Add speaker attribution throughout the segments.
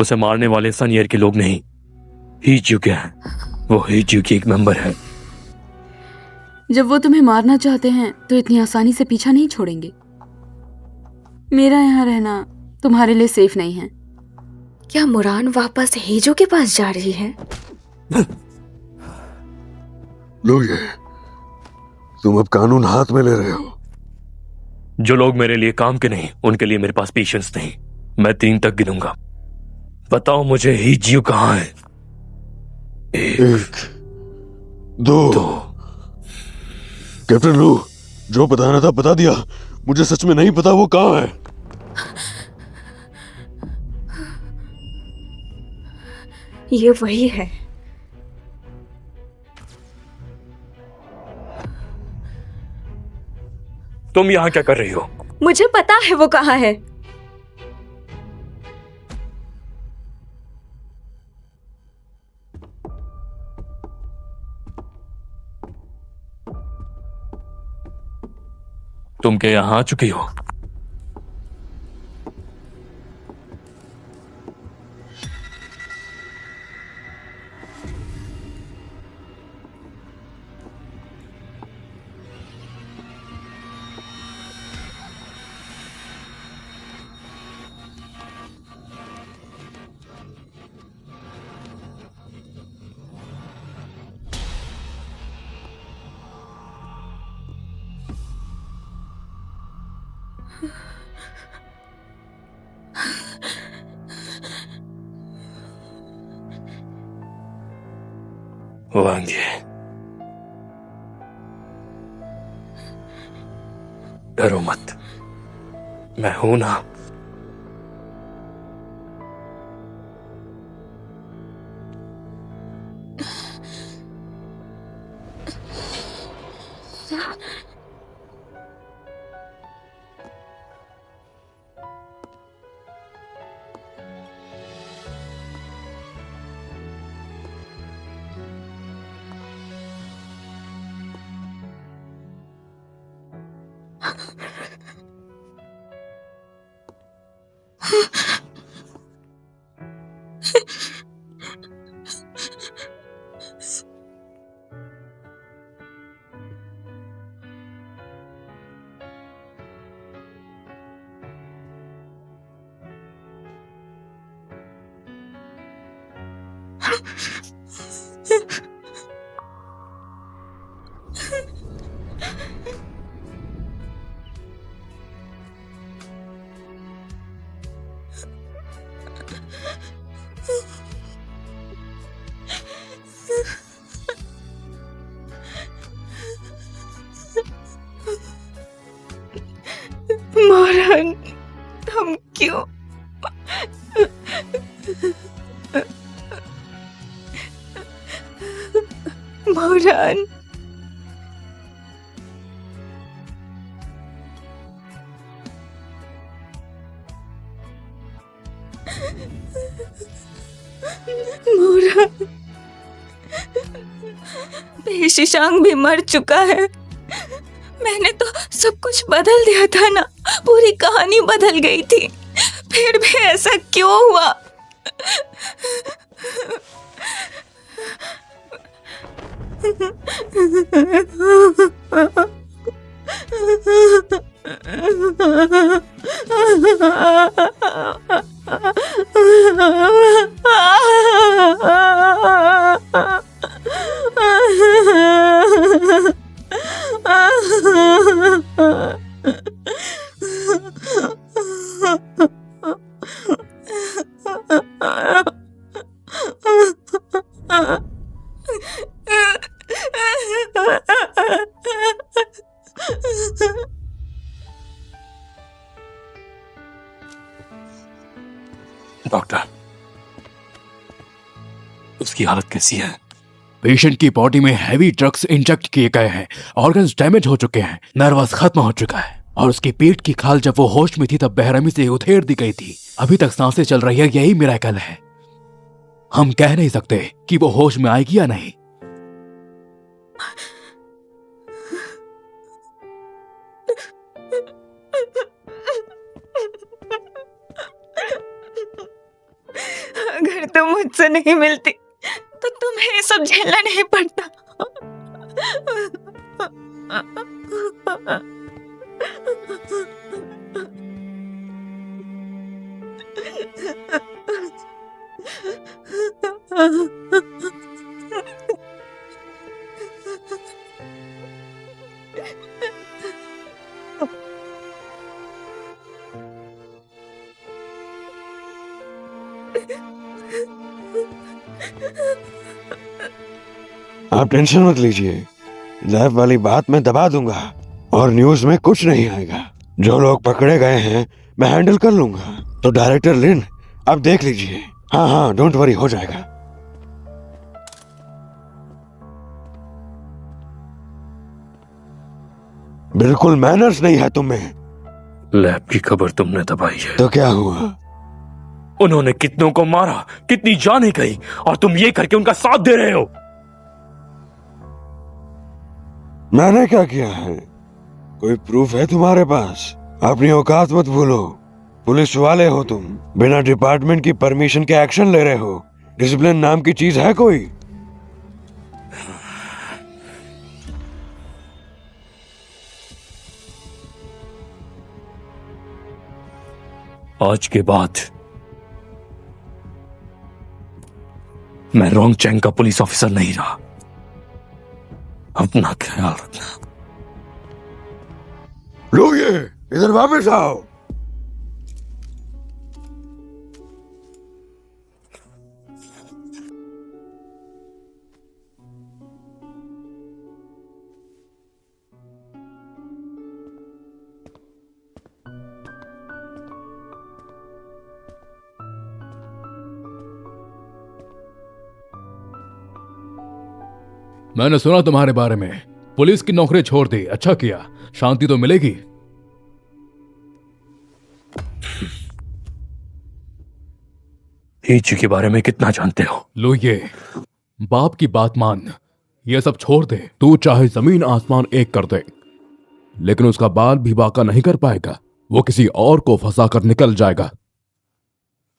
Speaker 1: उसे मारने वाले सनियर के लोग नहीं, हीजू के हैं। वो हीजू की एक मेंबर है।
Speaker 2: जब वो तुम्हें मारना चाहते हैं तो इतनी आसानी से पीछा नहीं छोड़ेंगे। मेरा यहाँ रहना तुम्हारे लिए सेफ नहीं है।
Speaker 3: क्या मुरान वापस हेजो के पास जा रही है?
Speaker 4: लो ये, तुम अब कानून हाथ में ले रहे हो।
Speaker 1: जो लोग मेरे लिए काम के नहीं, उनके लिए मेरे पास पेशेंस नहीं। मैं 3 तक गिनूंगा। बताओ मुझे हीजू कहाँ है?
Speaker 4: 1, 2। कैप्टन लू, जो बताना था बता दिया। मुझे सच में नहीं पता वो कहाँ है।
Speaker 3: ये वही है।
Speaker 1: तुम यहाँ क्या कर रही हो?
Speaker 3: मुझे पता है वो कहाँ है।
Speaker 1: तुम क्या यहाँ आ चुकी हो? वांगे, डरो मत, मैं हूं ना।
Speaker 3: मुरान, तुम क्यों? मुरान, मुरान, पेशिशांग भी मर चुका है। मैंने तो सब कुछ बदल दिया था ना, पूरी कहानी बदल गई थी। फिर भी ऐसा क्यों हुआ?
Speaker 1: डॉक्टर, उसकी हालत कैसी है?
Speaker 5: पेशेंट की बॉडी में हैवी ड्रग्स इंजेक्ट किए गए हैं, ऑर्गन्स डैमेज हो चुके हैं, नर्वस खत्म हो चुका है और उसकी पेट की खाल जब वो होश में थी तब बेरहमी से उधेड़ दी गई थी। अभी तक सांसें चल रही है, यही मिरेकल है। हम कह नहीं सकते कि वो होश में आएगी या नहीं।
Speaker 3: से नहीं मिलती तो तुम्हें ये सब झेलना नहीं पड़ता।
Speaker 4: आप टेंशन मत लीजिए, लैब वाली बात मैं दबा दूंगा और न्यूज में कुछ नहीं आएगा। जो लोग पकड़े गए हैं मैं हैंडल कर लूंगा। तो डायरेक्टर लिन, अब देख लीजिए। हाँ हाँ, डोंट वरी, हो जाएगा। बिल्कुल मैनर्स नहीं है तुम्हें।
Speaker 1: लैब की खबर तुमने दबाई है
Speaker 4: तो क्या हुआ?
Speaker 1: उन्होंने कितनों को मारा, कितनी जानें गई, और तुम ये करके उनका साथ दे रहे हो।
Speaker 4: मैंने क्या किया है? कोई प्रूफ है तुम्हारे पास? अपनी औकात मत भूलो। पुलिस वाले हो तुम, बिना डिपार्टमेंट की परमिशन के एक्शन ले रहे हो। डिसिप्लिन नाम की चीज है कोई?
Speaker 1: आज के बाद मैं रोंग चैंग का पुलिस ऑफिसर नहीं रहा। अपना ख्याल रखना।
Speaker 4: लो ये, इधर वापस आओ।
Speaker 5: मैंने सुना तुम्हारे बारे में, पुलिस की नौकरी छोड़ दी। अच्छा किया, शांति तो मिलेगी।
Speaker 1: हीचू के बारे में कितना जानते हो?
Speaker 5: लो ये, बाप की बात मान, ये सब छोड़ दे। तू चाहे जमीन आसमान एक कर दे, लेकिन उसका बाल भी बाका नहीं कर पाएगा। वो किसी और को फंसा कर निकल जाएगा,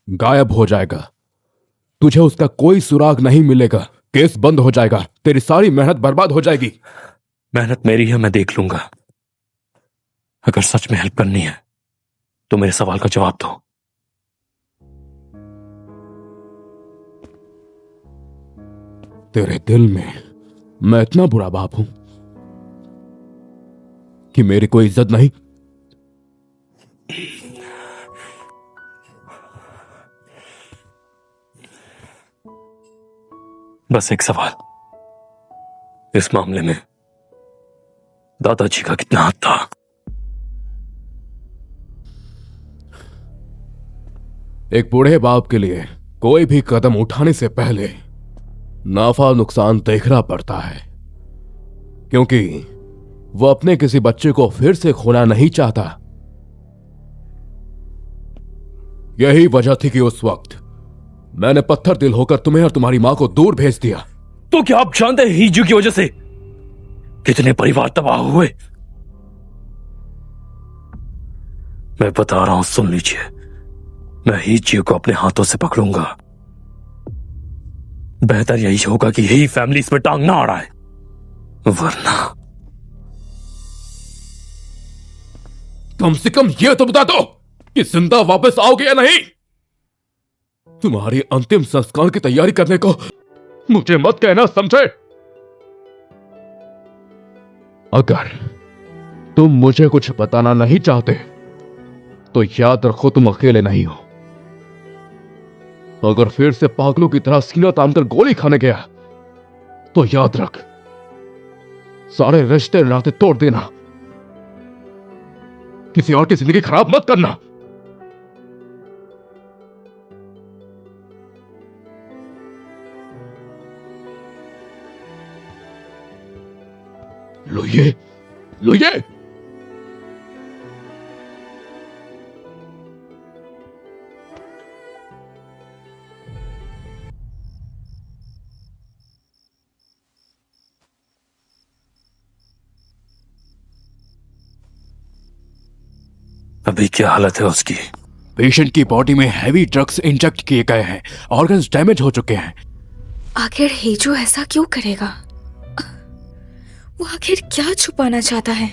Speaker 5: गायब हो जाएगा। तुझे उसका कोई सुराग नहीं मिलेगा। केस बंद हो जाएगा, तेरी सारी मेहनत बर्बाद हो जाएगी।
Speaker 1: मेहनत मेरी है, मैं देख लूंगा। अगर सच में हेल्प करनी है तो मेरे सवाल का जवाब दो।
Speaker 5: तेरे दिल में मैं इतना बुरा बाप हूं कि मेरी कोई इज्जत नहीं?
Speaker 1: बस एक सवाल, इस मामले में दादाजी का कितना हाथ था?
Speaker 5: एक बूढ़े बाप के लिए कोई भी कदम उठाने से पहले नाफा नुकसान देखना पड़ता है, क्योंकि वो अपने किसी बच्चे को फिर से खोना नहीं चाहता। यही वजह थी कि उस वक्त मैंने पत्थर दिल होकर तुम्हें और तुम्हारी मां को दूर भेज दिया।
Speaker 1: तो क्या आप जानते हैं हीजू की वजह से कितने परिवार तबाह हुए? मैं बता रहा हूं, सुन लीजिए। मैं हीजू को अपने हाथों से पकड़ूंगा। बेहतर यही होगा कि यही फैमिली इसमें टांग ना अड़ाए, वरना
Speaker 5: कम से कम यह तो बता दो कि जिंदा वापस आओगे या नहीं। तुम्हारी अंतिम संस्कार की तैयारी करने को मुझे मत कहना, समझे? अगर तुम मुझे कुछ बताना नहीं चाहते तो याद रखो तुम अकेले नहीं हो। अगर फिर से पागलों की तरह सीना तानकर गोली खाने गया तो याद रख, सारे रिश्ते नाते तोड़ देना। किसी और की जिंदगी खराब मत करना। लो ये, लो ये।
Speaker 1: अभी क्या हालत है उसकी?
Speaker 5: पेशेंट की बॉडी में हैवी ड्रग्स इंजेक्ट किए गए हैं, ऑर्गन्स डैमेज हो चुके हैं।
Speaker 3: आखिर हेजो ऐसा क्यों करेगा? वो आखिर क्या छुपाना चाहता है?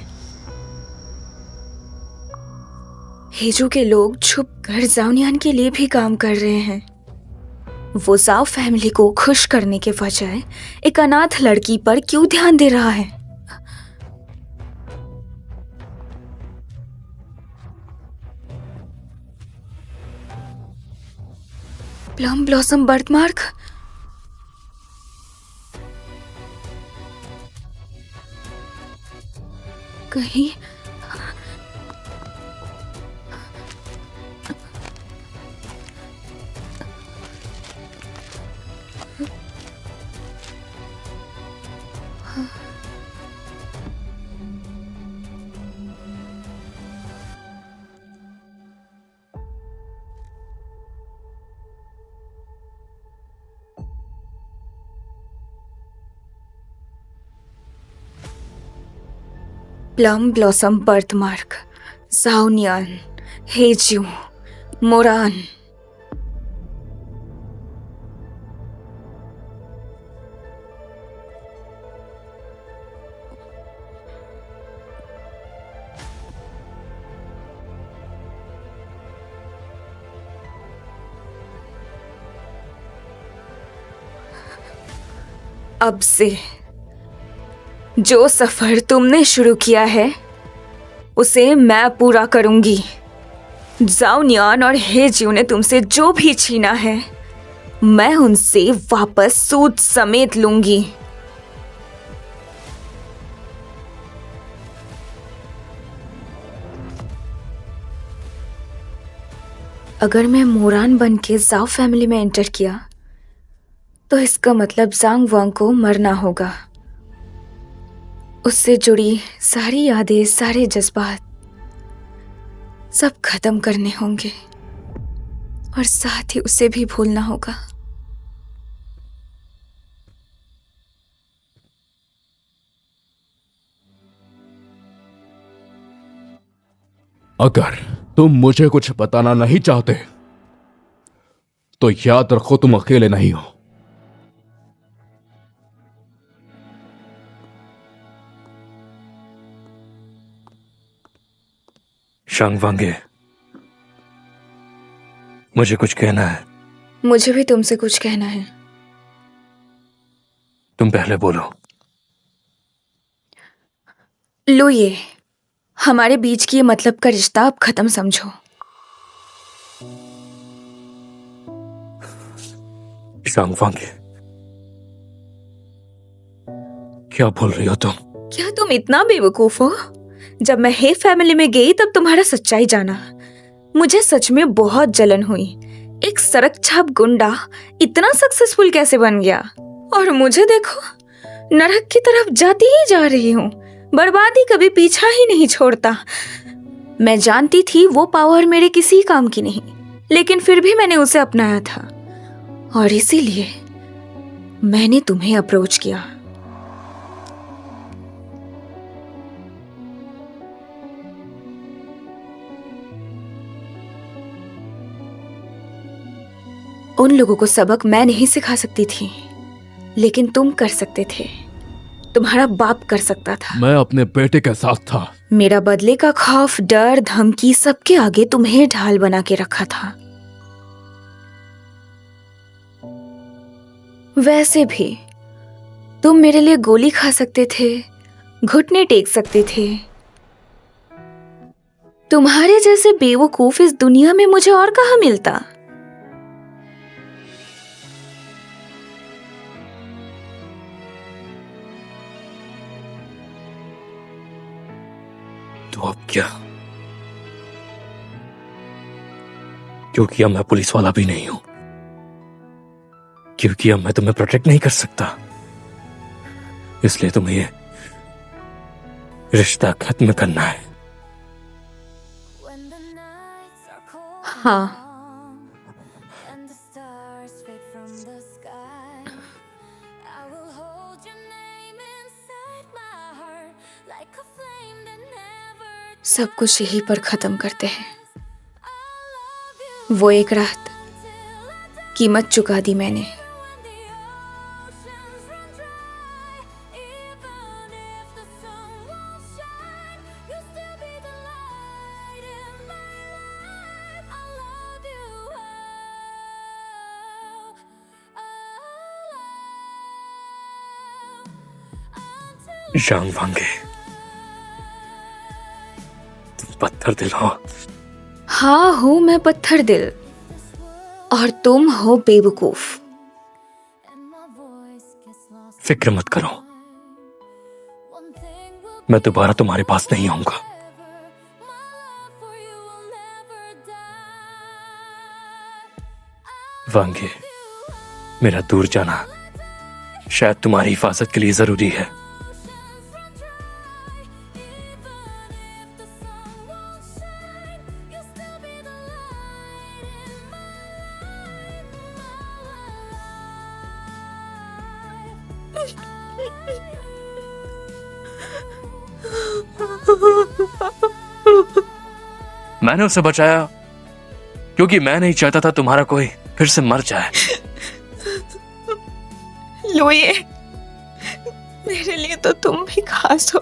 Speaker 3: हेजो के लोग छुप कर जाओनियान के लिए भी काम कर रहे हैं। वो जाओ फैमिली को खुश करने के बजाय एक अनाथ लड़की पर क्यों ध्यान दे रहा है? Plum blossom birthmark. कहीं प्लम ब्लॉसम बर्थमार्क, जाओनियान, हेजू, मोरान। अब से जो सफर तुमने शुरू किया है उसे मैं पूरा करूंगी। जाओनियान और हेजियो ने तुमसे जो भी छीना है मैं उनसे वापस सूद समेत लूंगी। अगर मैं मोरान बन के जाओ फैमिली में एंटर किया तो इसका मतलब जांग वांग को मरना होगा। उससे जुड़ी सारी यादें, सारे जज्बात सब खत्म करने होंगे और साथ ही उसे भी भूलना होगा।
Speaker 5: अगर तुम मुझे कुछ बताना नहीं चाहते तो याद रखो तुम अकेले नहीं हो।
Speaker 1: शांग वांगे, मुझे कुछ कहना है।
Speaker 3: मुझे भी तुमसे कुछ कहना है।
Speaker 1: तुम पहले बोलो।
Speaker 3: लो, ये हमारे बीच की ये मतलब का रिश्ता अब खत्म समझो।
Speaker 1: शांग वांगे, क्या बोल रही हो तुम?
Speaker 3: क्या तुम इतना बेवकूफ हो? जब मैं हे फैमिली में गई तब तुम्हारा सच्चाई जाना। मुझे सच में बहुत जलन हुई। एक सड़क छाप गुंडा इतना सक्सेसफुल कैसे बन गया? और मुझे देखो, नरक की तरफ जाती ही जा रही हूँ। बर्बादी कभी पीछा ही नहीं छोड़ता। मैं जानती थी वो पावर मेरे किसी काम की नहीं, लेकिन फिर भी मैंने उसे अपनाया था और इसीलिए मैंने तुम्हें अप्रोच किया। उन लोगों को सबक मैं नहीं सिखा सकती थी, लेकिन तुम कर सकते थे। तुम्हारा बाप कर सकता था।
Speaker 5: मैं अपने बेटे के साथ था।
Speaker 3: मेरा बदले का खौफ, डर, धमकी सबके आगे तुम्हें ढाल बना के रखा था। वैसे भी तुम मेरे लिए गोली खा सकते थे, घुटने टेक सकते थे। तुम्हारे जैसे बेवकूफ इस दुनिया में मुझे और कहाँ मिलता।
Speaker 1: तो अब क्या? क्योंकि अब मैं पुलिस वाला भी नहीं हूं, क्योंकि अब मैं तुम्हें प्रोटेक्ट नहीं कर सकता, इसलिए तुम्हें ये रिश्ता खत्म करना है।
Speaker 3: हाँ, सब कुछ यहीं पर खत्म करते हैं। वो एक रात कीमत चुका दी मैंने।
Speaker 1: शांग वांगे, तुम पत्थर दिल हो।
Speaker 3: हाँ, हूं मैं पत्थर दिल और तुम हो बेवकूफ।
Speaker 1: फिक्र मत करो, मैं दोबारा तुम्हारे पास नहीं आऊंगा। वांगे, मेरा दूर जाना शायद तुम्हारी हिफाजत के लिए जरूरी है। मैंने उसे बचाया क्योंकि मैं नहीं चाहता था तुम्हारा कोई फिर से मर जाए।
Speaker 3: लो ये, मेरे लिए तो तुम भी खास हो।